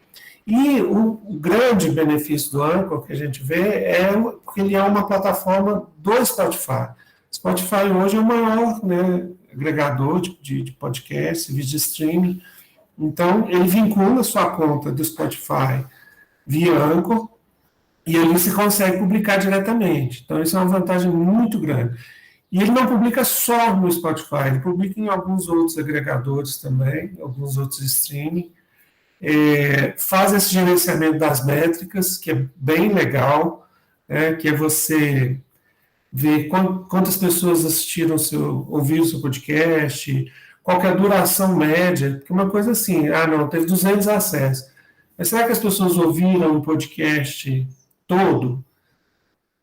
E o grande benefício do Anchor que a gente vê é que ele é uma plataforma do Spotify. Spotify hoje é o maior, né, agregador de podcast, vídeo streaming. Então, ele vincula sua conta do Spotify via Anchor e ali você consegue publicar diretamente. Então, isso é uma vantagem muito grande. E ele não publica só no Spotify, ele publica em alguns outros agregadores também, alguns outros streaming. Faz esse gerenciamento das métricas, que é bem legal, né, que é você ver quantas pessoas ouviram o seu podcast, qual que é a duração média, porque uma coisa assim, não, teve 200 acessos, mas será que as pessoas ouviram o podcast todo?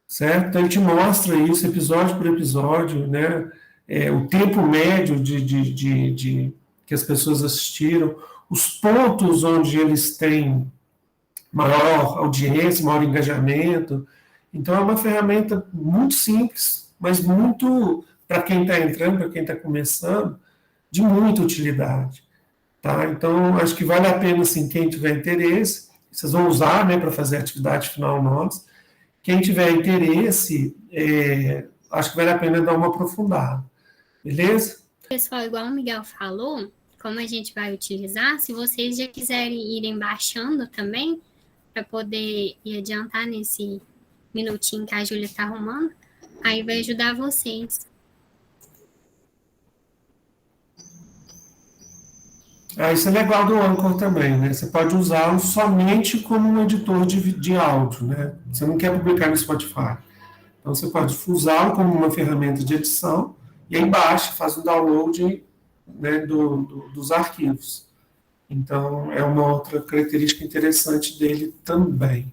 Certo? Então, ele te mostra isso, episódio por episódio, né, o tempo médio que as pessoas assistiram, os pontos onde eles têm maior audiência, maior engajamento. Então, é uma ferramenta muito simples, mas muito, para quem está entrando, para quem está começando, de muita utilidade. Tá? Então, acho que vale a pena, assim, quem tiver interesse, vocês vão usar, né, para fazer a atividade final nossa. Quem tiver interesse, acho que vale a pena dar uma aprofundada. Beleza? Pessoal, igual o Miguel falou, como a gente vai utilizar, se vocês já quiserem irem baixando também, para poder ir adiantar nesse minutinho que a Júlia está arrumando, aí vai ajudar vocês. Isso é legal do Anchor também, né? Você pode usá-lo somente como um editor de áudio, né? Você não quer publicar no Spotify. Então, você pode usá-lo como uma ferramenta de edição e aí baixa, faz o download, né, dos arquivos. Então, é uma outra característica interessante dele também.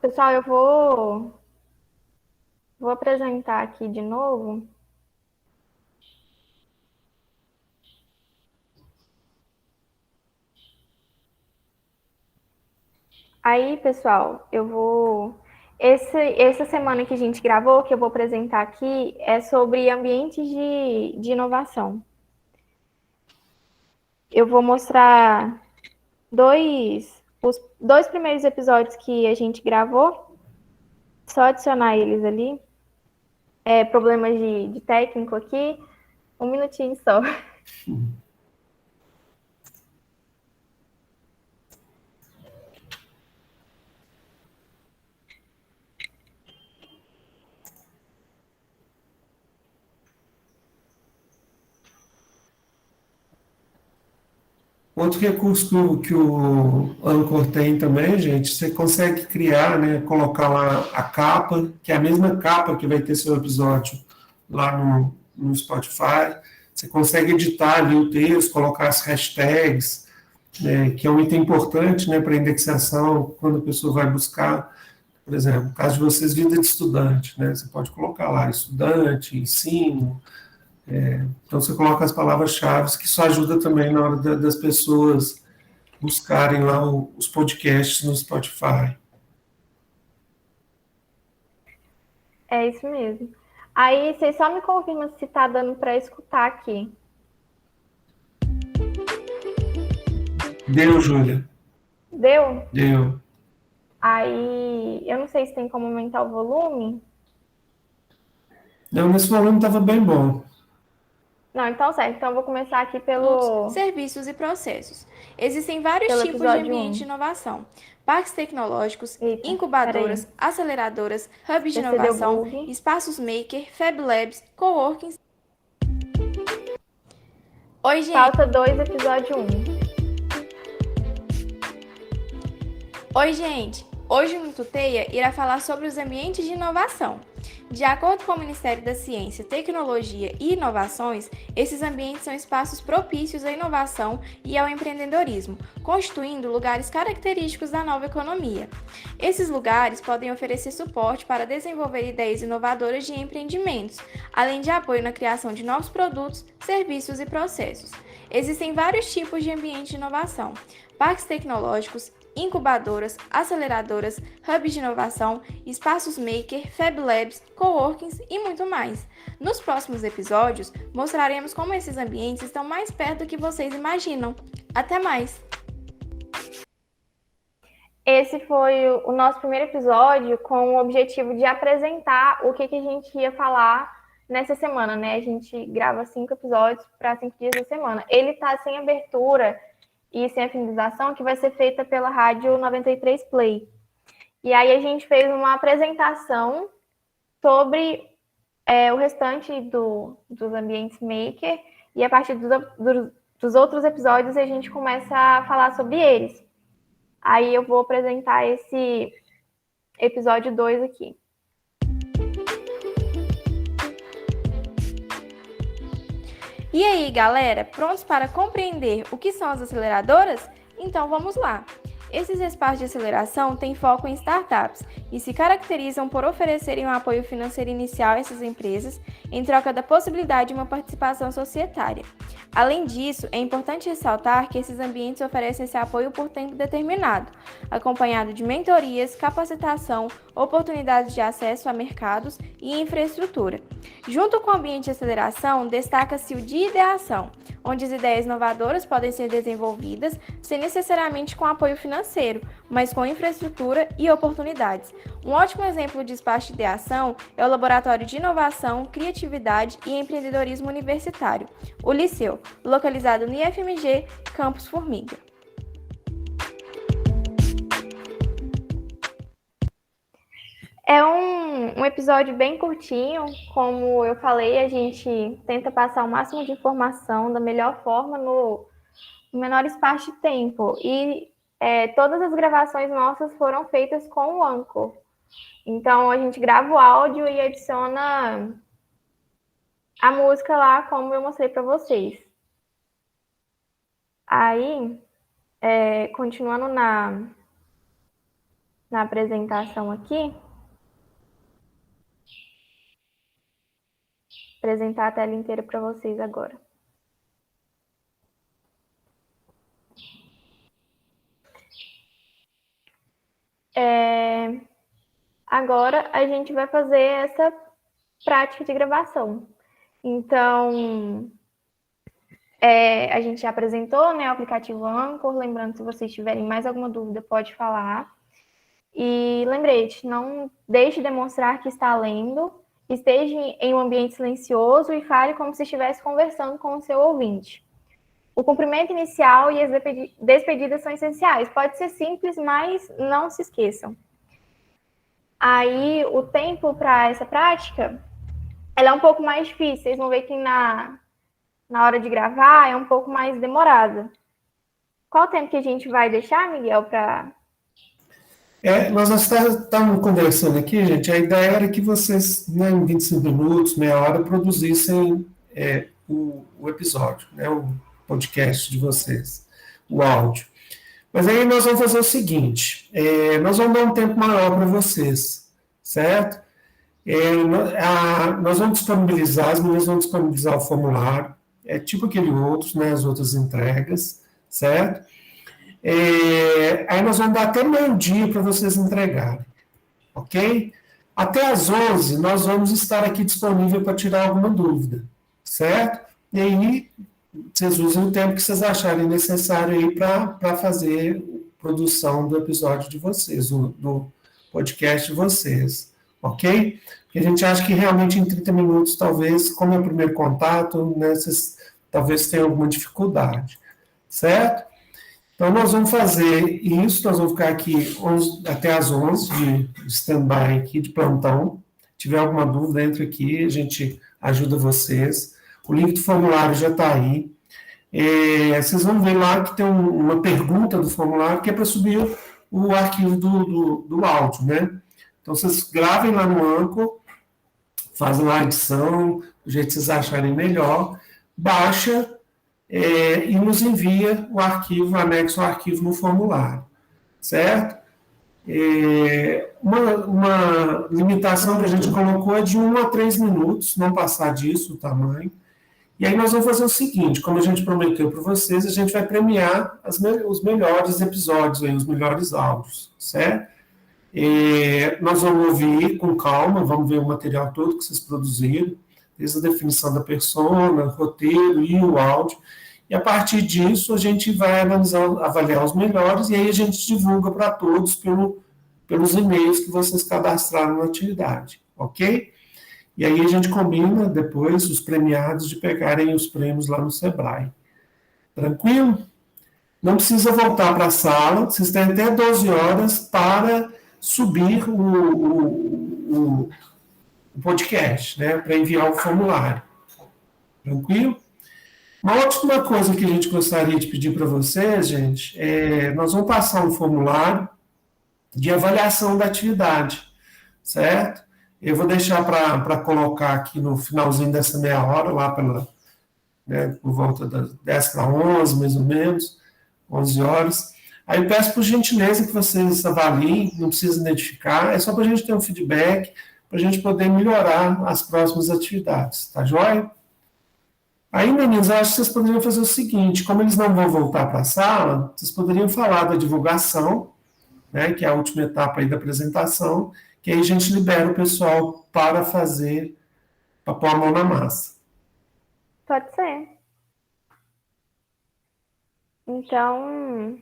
Pessoal, eu vou apresentar aqui de novo. Aí, pessoal, essa semana que a gente gravou, que eu vou apresentar aqui, é sobre ambientes de inovação. Eu vou mostrar os dois primeiros episódios que a gente gravou, só adicionar eles ali. Problemas de técnico aqui, um minutinho só. Outro recurso que o Anchor tem também, gente, você consegue criar, né, colocar lá a capa, que é a mesma capa que vai ter seu episódio lá no Spotify. Você consegue editar ali o texto, colocar as hashtags, né, que é um item importante, né, para indexação, quando a pessoa vai buscar. Por exemplo, no caso de vocês, vida de estudante, né? Você pode colocar lá estudante, ensino. Então, você coloca as palavras-chave, que isso ajuda também na hora das pessoas buscarem lá os podcasts no Spotify. É isso mesmo. Aí, vocês só me confirmam se tá dando para escutar aqui. Deu, Júlia? Deu? Deu. Aí, eu não sei se tem como aumentar o volume. Não, nesse volume estava bem bom. Não, então certo. Então eu vou começar aqui pelo serviços e processos. Existem vários Pelo tipos de episódio ambiente 1. de inovação. Parques tecnológicos, Eita, incubadoras, aceleradoras, hubs de Esse deu inovação, bug. espaços maker, fab labs, coworkings. Oi, gente. Falta 2, episódio 1. Oi, gente! Hoje o Nututeia irá falar sobre os ambientes de inovação. De acordo com o Ministério da Ciência, Tecnologia e Inovações, esses ambientes são espaços propícios à inovação e ao empreendedorismo, constituindo lugares característicos da nova economia. Esses lugares podem oferecer suporte para desenvolver ideias inovadoras de empreendimentos, além de apoio na criação de novos produtos, serviços e processos. Existem vários tipos de ambiente de inovação: parques tecnológicos, incubadoras, aceleradoras, hubs de inovação, espaços maker, fab labs, coworkings e muito mais. Nos próximos episódios, mostraremos como esses ambientes estão mais perto do que vocês imaginam. Até mais! Esse foi o nosso primeiro episódio com o objetivo de apresentar o que a gente ia falar nessa semana, né? A gente grava 5 episódios para 5 dias da semana. Ele tá sem abertura e sem a finalização, que vai ser feita pela Rádio 93 Play. E aí a gente fez uma apresentação sobre o restante dos ambientes maker, e a partir dos outros episódios a gente começa a falar sobre eles. Aí eu vou apresentar esse episódio 2 aqui. E aí, galera, prontos para compreender o que são as aceleradoras? Então vamos lá! Esses espaços de aceleração têm foco em startups e se caracterizam por oferecerem um apoio financeiro inicial a essas empresas em troca da possibilidade de uma participação societária. Além disso, é importante ressaltar que esses ambientes oferecem esse apoio por tempo determinado, acompanhado de mentorias, capacitação, oportunidades de acesso a mercados e infraestrutura. Junto com o ambiente de aceleração, destaca-se o de ideação, onde as ideias inovadoras podem ser desenvolvidas sem necessariamente com apoio financeiro, mas com infraestrutura e oportunidades. Um ótimo exemplo de espaço de ideação é o Laboratório de Inovação, Criatividade e Empreendedorismo Universitário, o Liceu, localizado no IFMG, Campus Formiga. É um episódio bem curtinho, como eu falei, a gente tenta passar o máximo de informação da melhor forma no menor espaço de tempo. E todas as gravações nossas foram feitas com o Anchor. Então, a gente grava o áudio e adiciona a música lá, como eu mostrei para vocês. Aí, continuando na apresentação aqui, apresentar a tela inteira para vocês agora. Agora a gente vai fazer essa prática de gravação. Então, a gente já apresentou, né, o aplicativo Anchor. Lembrando, se vocês tiverem mais alguma dúvida, pode falar. E lembrete, não deixe de demonstrar que está lendo. Esteja em um ambiente silencioso e fale como se estivesse conversando com o seu ouvinte. O cumprimento inicial e as despedidas são essenciais. Pode ser simples, mas não se esqueçam. Aí, o tempo para essa prática, ela é um pouco mais difícil. Vocês vão ver que na hora de gravar é um pouco mais demorada. Qual o tempo que a gente vai deixar, Miguel, para... Nós estávamos conversando aqui, gente, a ideia era que vocês, né, em 25 minutos, meia hora, produzissem o episódio, né, o podcast de vocês, o áudio. Mas aí nós vamos fazer o seguinte, nós vamos dar um tempo maior para vocês, certo? Nós vamos disponibilizar, as meninas vão disponibilizar o formulário, tipo aquele outro, né, as outras entregas, certo? Aí nós vamos dar até meio-dia para vocês entregarem, ok? Até às 11 nós vamos estar aqui disponível para tirar alguma dúvida, certo? E aí vocês usem o tempo que vocês acharem necessário aí para fazer a produção do episódio de vocês, do podcast de vocês, ok? Porque a gente acha que realmente em 30 minutos, talvez, como é o primeiro contato, né, vocês talvez tenham alguma dificuldade, certo? Então, nós vamos fazer isso, nós vamos ficar aqui até às 11 de stand-by aqui, de plantão. Se tiver alguma dúvida, entra aqui, a gente ajuda vocês. O link do formulário já está aí. Vocês vão ver lá que tem uma pergunta do formulário que é para subir o arquivo do áudio, né? Então, vocês gravem lá no Anchor, fazem lá a edição, do jeito que vocês acharem melhor, baixa e nos envia o arquivo, anexa o arquivo no formulário, certo? Uma limitação que a gente colocou é de 1 a 3 minutos, não passar disso o tamanho. E aí nós vamos fazer o seguinte, como a gente prometeu para vocês, a gente vai premiar os melhores episódios, aí, os melhores áudios, certo? Nós vamos ouvir com calma, vamos ver o material todo que vocês produziram, desde a definição da persona, roteiro e o áudio, e a partir disso a gente vai avaliar os melhores, e aí a gente divulga para todos pelos e-mails que vocês cadastraram na atividade, ok? E aí a gente combina depois os premiados de pegarem os prêmios lá no Sebrae. Tranquilo? Não precisa voltar para a sala, vocês têm até 12 horas para subir o podcast, né, para enviar o formulário. Tranquilo? Uma última coisa que a gente gostaria de pedir para vocês, gente, nós vamos passar um formulário de avaliação da atividade, certo? Eu vou deixar para colocar aqui no finalzinho dessa meia hora, lá por volta das 10 para 11, mais ou menos, 11 horas. Aí eu peço por gentileza que vocês avaliem, não precisa identificar, é só para a gente ter um feedback, para a gente poder melhorar as próximas atividades, tá joia? Aí, meninos, eu acho que vocês poderiam fazer o seguinte, como eles não vão voltar para a sala, vocês poderiam falar da divulgação, né, que é a última etapa aí da apresentação, que aí a gente libera o pessoal para pôr a mão na massa. Pode ser. Então,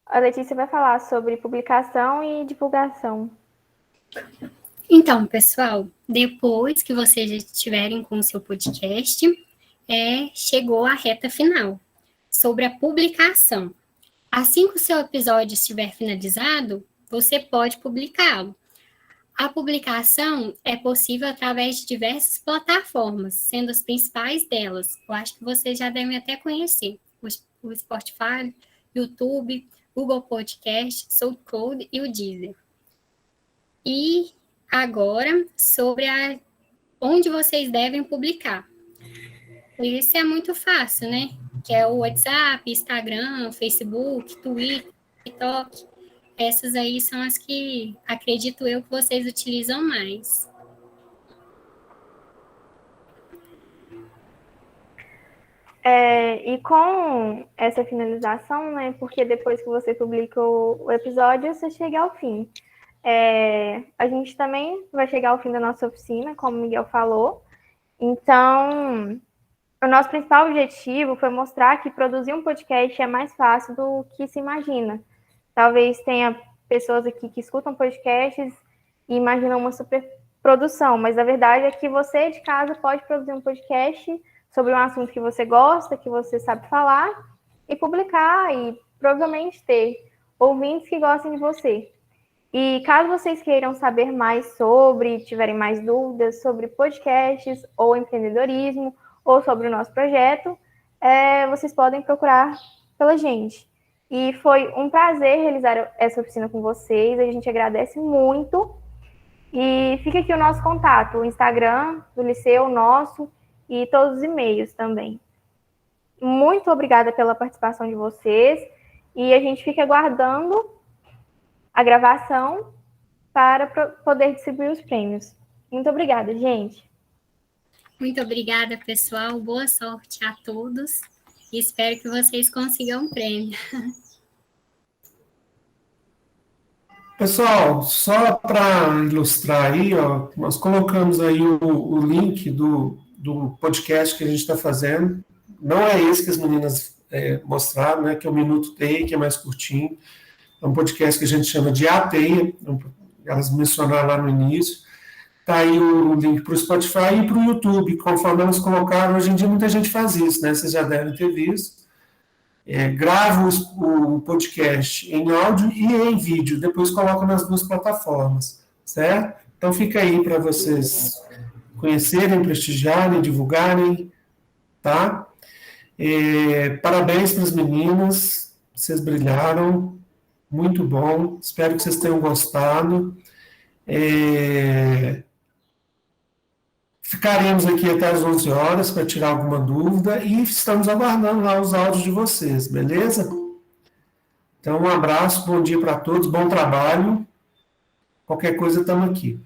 a Letícia vai falar sobre publicação e divulgação. Então, pessoal, depois que vocês estiverem com o seu podcast, chegou a reta final sobre a publicação. Assim que o seu episódio estiver finalizado, você pode publicá-lo. A publicação é possível através de diversas plataformas, sendo as principais delas. Eu acho que vocês já devem até conhecer. O Spotify, YouTube, Google Podcast, SoundCloud e o Deezer. E agora, sobre onde vocês devem publicar. Isso é muito fácil, né? Que é o WhatsApp, Instagram, Facebook, Twitter, TikTok. Essas aí são as que, acredito eu, que vocês utilizam mais. E com essa finalização, né? Porque depois que você publica o episódio, você chega ao fim. A gente também vai chegar ao fim da nossa oficina, como o Miguel falou. Então, o nosso principal objetivo foi mostrar que produzir um podcast é mais fácil do que se imagina. Talvez tenha pessoas aqui que escutam podcasts e imaginam uma super produção, mas a verdade é que você de casa pode produzir um podcast sobre um assunto que você gosta, que você sabe falar, e publicar, e provavelmente ter ouvintes que gostem de você. E caso vocês queiram saber mais sobre, tiverem mais dúvidas sobre podcasts ou empreendedorismo, ou sobre o nosso projeto, vocês podem procurar pela gente. E foi um prazer realizar essa oficina com vocês, a gente agradece muito. E fica aqui o nosso contato, o Instagram do Liceu, nosso, e todos os e-mails também. Muito obrigada pela participação de vocês e a gente fica aguardando a gravação para poder distribuir os prêmios. Muito obrigada, gente. Muito obrigada, pessoal. Boa sorte a todos. E espero que vocês consigam um prêmio. Pessoal, só para ilustrar aí, ó, nós colocamos aí o link do podcast que a gente está fazendo. Não é esse que as meninas mostraram, né, que é o Minuto TEI, que é mais curtinho. É um podcast que a gente chama de ATEIA, elas mencionaram lá no início. Está aí o link para o Spotify e para o YouTube, conforme elas colocaram. Hoje em dia muita gente faz isso, né? Vocês já devem ter visto. Grava o podcast em áudio e em vídeo, depois coloca nas duas plataformas, certo? Então fica aí para vocês conhecerem, prestigiarem, divulgarem, tá? Parabéns para as meninas, vocês brilharam, muito bom, espero que vocês tenham gostado. Ficaremos aqui até às 11 horas para tirar alguma dúvida e estamos aguardando lá os áudios de vocês, beleza? Então, um abraço, bom dia para todos, bom trabalho. Qualquer coisa, estamos aqui.